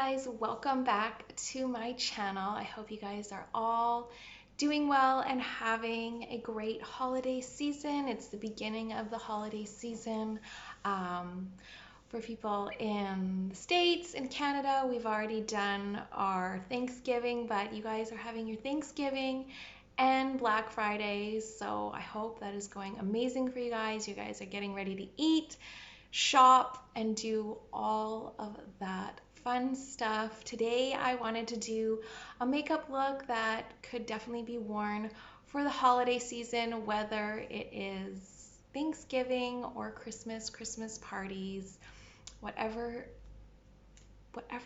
guys, welcome back to my channel. I hope you guys are all doing well and having a great holiday season. It's the beginning of the holiday season. For people in the States, in Canada, we've already done our Thanksgiving, but you guys are having your Thanksgiving and Black Friday, so I hope that is going amazing for you guys. You guys are getting ready to eat, shop, and do all of that fun stuff. Today I wanted to do a makeup look that could definitely be worn for the holiday season, whether it is Thanksgiving or Christmas parties, whatever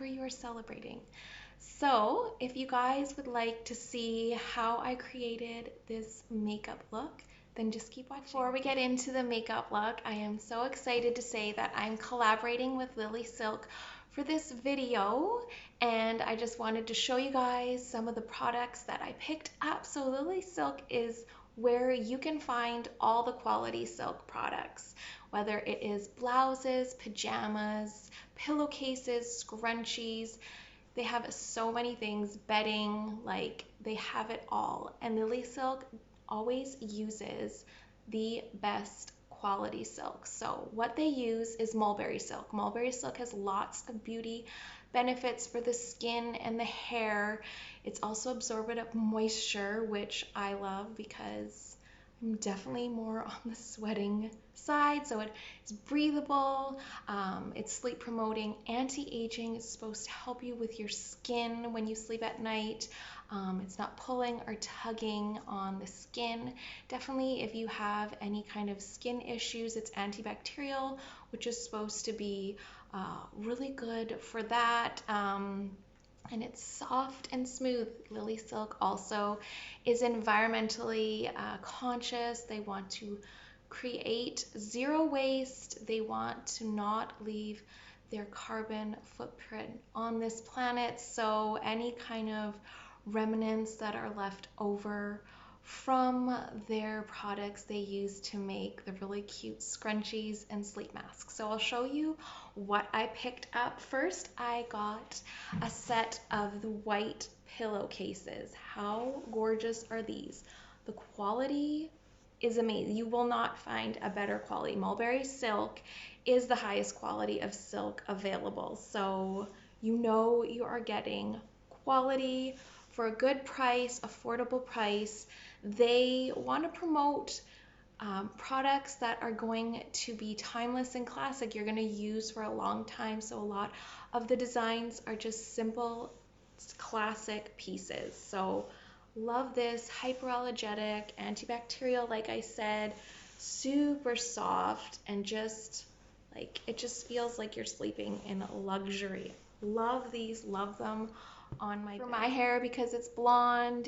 you are celebrating. So if you guys would like to see how I created this makeup look, then just keep watching. Before we get into the makeup look, I am so excited to say that I'm collaborating with Lilysilk for this video, and I just wanted to show you guys some of the products that I picked up. So Lilysilk is where you can find all the quality silk products, whether it is blouses, pajamas, pillowcases, scrunchies. They have so many things, bedding, like they have it all. And Lilysilk always uses the best quality silk. So what they use is mulberry silk. Mulberry silk has lots of beauty benefits for the skin and the hair. It's also absorbent of moisture, which I love because I'm definitely more on the sweating side. So it's breathable, it's sleep promoting, anti-aging. It's supposed to help you with your skin when you sleep at night. It's not pulling or tugging on the skin. Definitely if you have any kind of skin issues, it's antibacterial, which is supposed to be really good for that. And it's soft and smooth. Lilysilk also is environmentally conscious. They want to create zero waste. They want to not leave their carbon footprint on this planet. So any kind of remnants that are left over from their products they use to make the really cute scrunchies and sleep masks. So I'll show you what I picked up. First, I got a set of the white pillowcases. How gorgeous are these? The quality is amazing. You will not find a better quality. Mulberry silk is the highest quality of silk available. So you know you are getting quality for a good price, affordable price. They want to promote products that are going to be timeless and classic. You're going to use for a long time. So a lot of the designs are just simple, classic pieces. So love this. Hyperallergenic, antibacterial, like I said, super soft, and just like it just feels like you're sleeping in luxury. Love these, love them on my hair because it's blonde.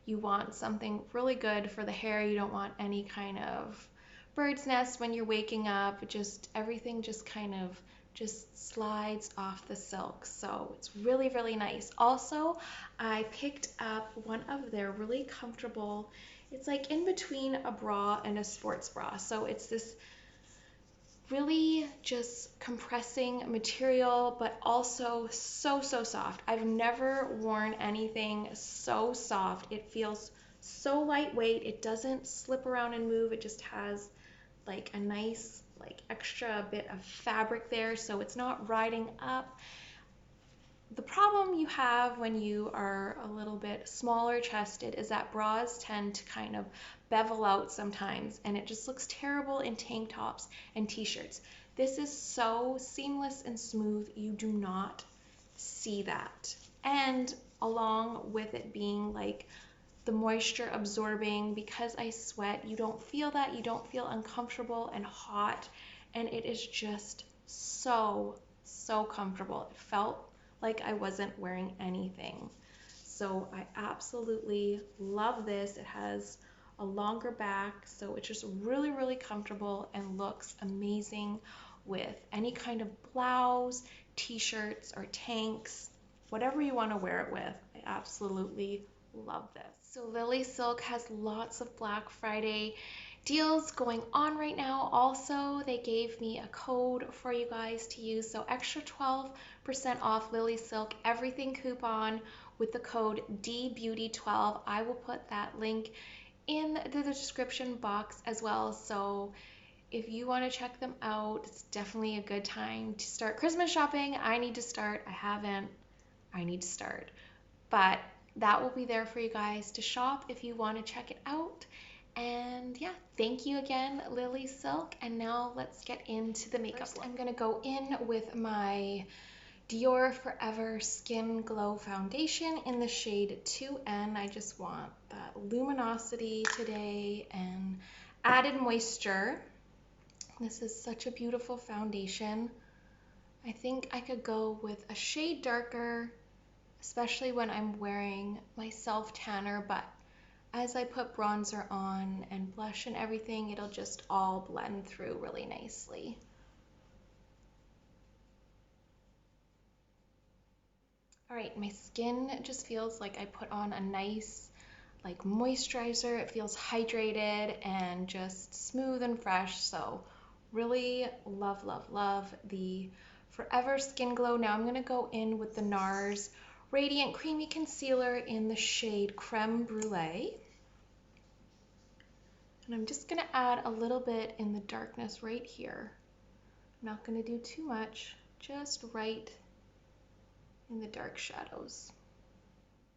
You want something really good for the hair. You don't want any kind of bird's nest when you're waking up. Just everything just kind of just slides off the silk. So it's really, really nice. Also, I picked up one of their really comfortable, it's like in between a bra and a sports bra. So it's this really just compressing material, but also so soft. I've never worn anything so soft. It feels so lightweight. It doesn't slip around and move. It just has like a nice like extra bit of fabric there, so it's not riding up. The problem you have when you are a little bit smaller chested is that bras tend to kind of bevel out sometimes, and it just looks terrible in tank tops and t-shirts. This is so seamless and smooth, you do not see that. And along with it being like the moisture absorbing, because I sweat, you don't feel that, you don't feel uncomfortable and hot, and it is just so comfortable. It felt like I wasn't wearing anything. So I absolutely love this. It has a longer back, so it's just really comfortable and looks amazing with any kind of blouse, t-shirts, or tanks, whatever you want to wear it with. I absolutely love this. So Lilysilk has lots of Black Friday deals going on right now. Also, they gave me a code for you guys to use, so extra 12% off Lilysilk everything coupon with the code DBEAUTY12. I will put that link in the description box as well, so if you want to check them out, it's definitely a good time to start Christmas shopping. I need to start. I haven't. I need to start. But that will be there for you guys to shop if you want to check it out. And yeah, thank you again, Lilysilk. And now let's get into the makeup. First, I'm gonna go in with my Dior Forever Skin Glow Foundation in the shade 2N. I just want that luminosity today and added moisture. This is such a beautiful foundation. I think I could go with a shade darker, especially when I'm wearing my self tanner, but as I put bronzer on and blush and everything, it'll just all blend through really nicely. All right, my skin just feels like I put on a nice moisturizer. It feels hydrated and just smooth and fresh. So really love, love, love the Forever Skin Glow. Now I'm gonna go in with the NARS Radiant Creamy Concealer in the shade Creme Brulee. And I'm just gonna add a little bit in the darkness right here. I'm not gonna do too much, just right in the dark shadows.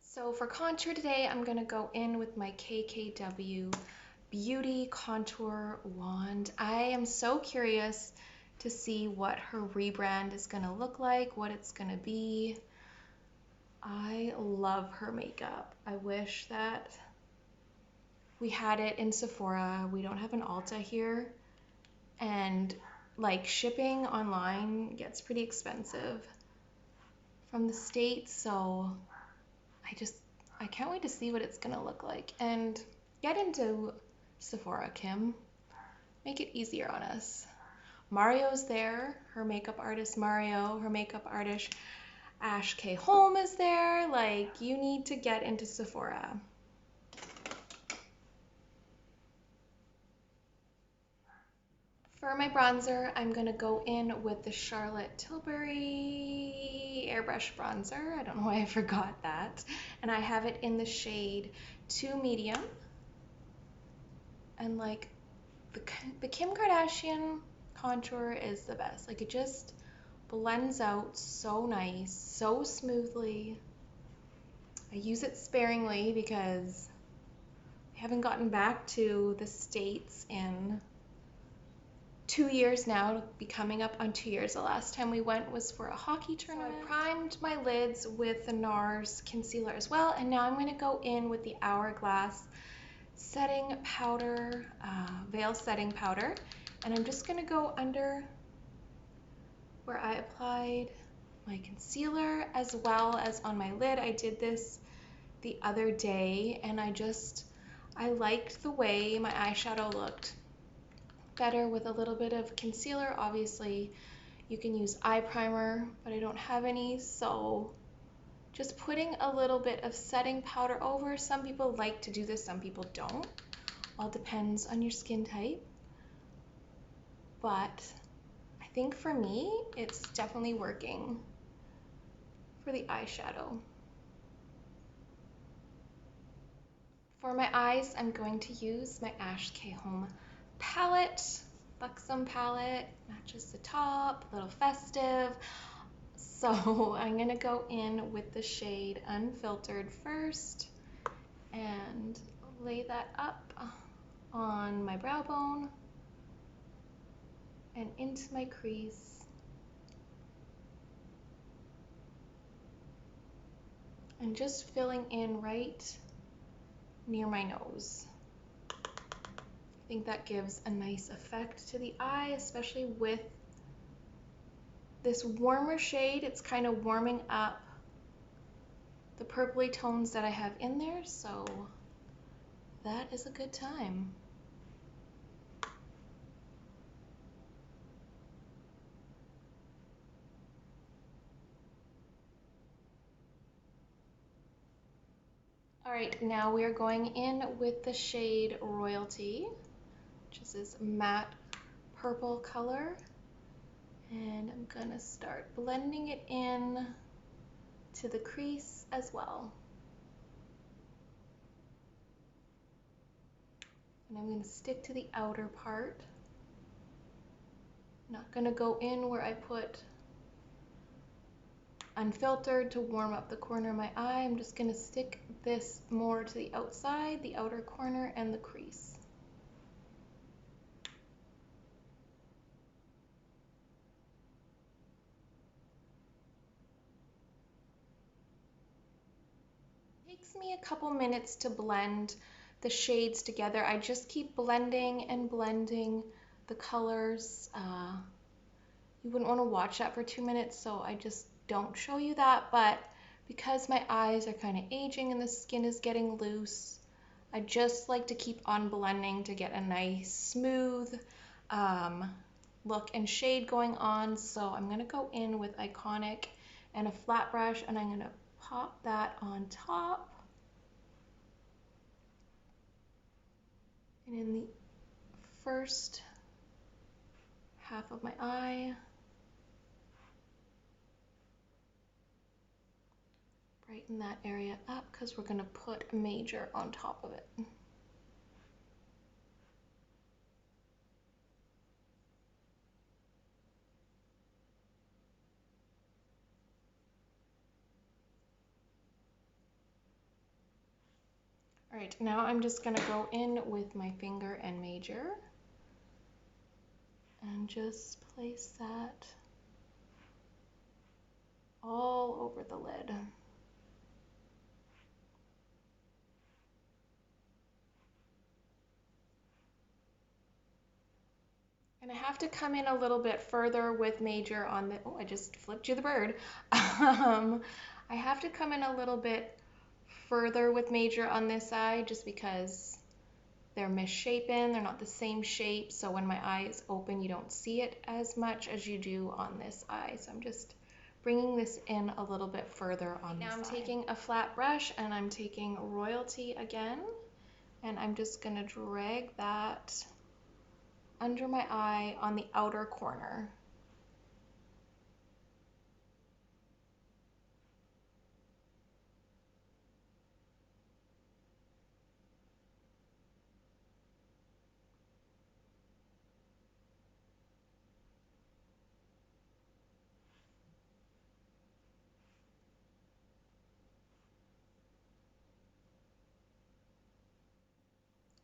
So for contour today, I'm gonna go in with my KKW Beauty Contour Wand. I am so curious to see what her rebrand is gonna look like, what it's gonna be. I love her makeup. I wish that we had it in Sephora. We don't have an Ulta here, and shipping online gets pretty expensive from the States, so I can't wait to see what it's gonna look like. And get into Sephora, Kim. Make it easier on us. Mario's there, her makeup artist Mario, her makeup artist Ash K. Holm is there. You need to get into Sephora. For my bronzer, I'm gonna go in with the Charlotte Tilbury Airbrush Bronzer. I don't know why I forgot that. And I have it in the shade 2 Medium. And the Kim Kardashian contour is the best. It just blends out so nice, so smoothly. I use it sparingly because I haven't gotten back to the States in 2 years now. It'll be coming up on 2 years. The last time we went was for a hockey tournament. So I primed my lids with the NARS concealer as well, and now I'm going to go in with the Hourglass setting powder, veil setting powder, and I'm just going to go under where I applied my concealer as well as on my lid. I did this the other day, and I liked the way my eyeshadow looked better with a little bit of concealer. Obviously you can use eye primer, but I don't have any, so just putting a little bit of setting powder over. Some people like to do this, some people don't. All depends on your skin type, but I think for me it's definitely working for the eyeshadow. For my eyes, I'm going to use my Ash K. Holm palette, Buxom palette, matches the top, a little festive. So I'm gonna go in with the shade Unfiltered first and lay that up on my brow bone and into my crease. And just filling in right near my nose. I think that gives a nice effect to the eye, especially with this warmer shade. It's kind of warming up the purpley tones that I have in there, so that is a good time. All right, now we are going in with the shade Royalty which is this matte purple color. And I'm gonna start blending it in to the crease as well. And I'm gonna stick to the outer part. Not gonna go in where I put unfiltered to warm up the corner of my eye. I'm just gonna stick this more to the outside, the outer corner, and the crease. It takes me a couple minutes to blend the shades together. I just keep blending and blending the colors. You wouldn't want to watch that for 2 minutes, so I just don't show you that, but because my eyes are kind of aging and the skin is getting loose, I just like to keep on blending to get a nice smooth look and shade going on. So I'm going to go in with Iconic and a flat brush, and I'm going to pop that on top. And in the first half of my eye, brighten that area up because we're going to put Major on top of it. All right, now I'm just going to go in with my finger and Major and just place that all over the lid. And I have to come in a little bit further with Major on the, oh, I just flipped you the bird. I have to come in a little bit further with Major on this side just because they're misshapen, they're not the same shape, so when my eye is open you don't see it as much as you do on this eye. So I'm just bringing this in a little bit further on this eye. Now I'm taking a flat brush and I'm taking Royalty again, and I'm just going to drag that under my eye on the outer corner.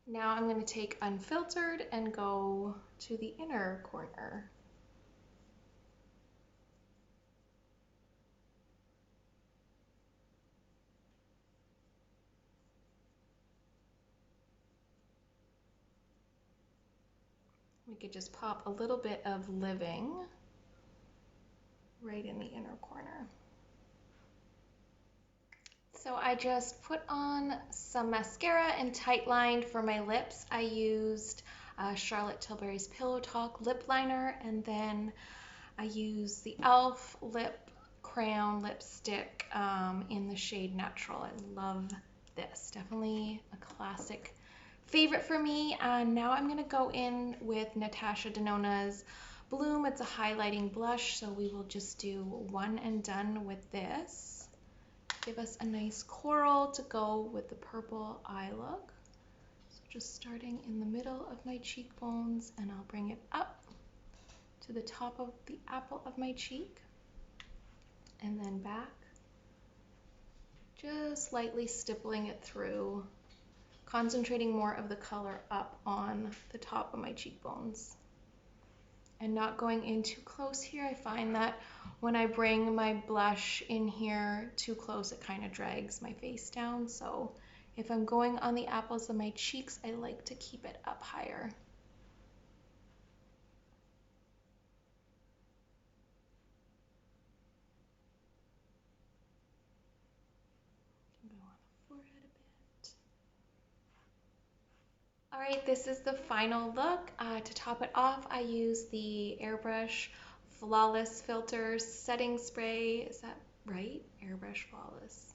Now I'm going to take Unfiltered and go to the inner corner. We could just pop a little bit of Living right in the inner corner. So I just put on some mascara and tight lined for my lips. I used Charlotte Tilbury's Pillow Talk lip liner, and then I used the e.l.f. lip crayon lipstick in the shade Natural. I love this, definitely a classic favorite for me. And now I'm gonna go in with Natasha Denona's Bloom. It's a highlighting blush, so we will just do one and done with this. Give us a nice coral to go with the purple eye look. So just starting in the middle of my cheekbones, and I'll bring it up to the top of the apple of my cheek and then back, just lightly stippling it through, concentrating more of the color up on the top of my cheekbones and not going in too close here. I find that when I bring my blush in here too close, it kind of drags my face down. So if I'm going on the apples of my cheeks, I like to keep it up higher. Go on the forehead a bit. All right, this is the final look. To top it off, I use the Airbrush Flawless Filter Setting Spray. Is that right? Airbrush Flawless.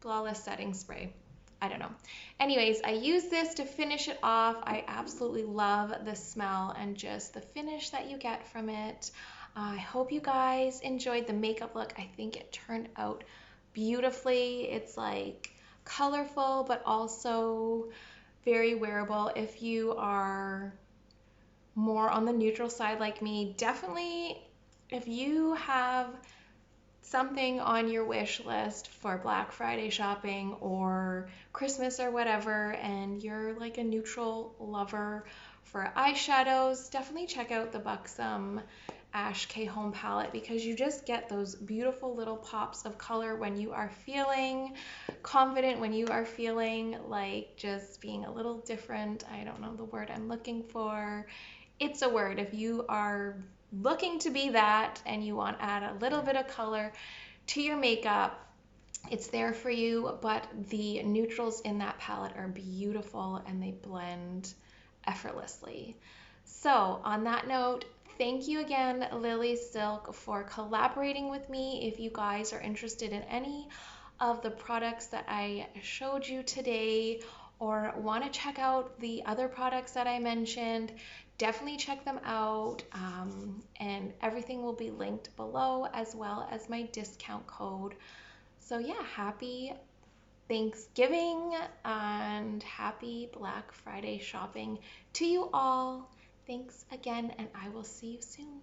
Flawless Setting Spray. I don't know. Anyways, I use this to finish it off. I absolutely love the smell and just the finish that you get from it. I hope you guys enjoyed the makeup look. I think it turned out beautifully. It's like colorful, but also very wearable. If you are more on the neutral side like me, definitely if you have something on your wish list for Black Friday shopping or Christmas or whatever, and you're like a neutral lover for eyeshadows, definitely check out the Buxom Ash K Home palette because you just get those beautiful little pops of color when you are feeling confident, when you are feeling like just being a little different. I don't know the word I'm looking for. It's a word. If you are looking to be that and you want to add a little bit of color to your makeup, it's there for you, but the neutrals in that palette are beautiful and they blend effortlessly. So on that note, thank you again, Lilysilk, for collaborating with me. If you guys are interested in any of the products that I showed you today or want to check out the other products that I mentioned, definitely check them out. And everything will be linked below as well as my discount code. So yeah, happy Thanksgiving and happy Black Friday shopping to you all. Thanks again, and I will see you soon.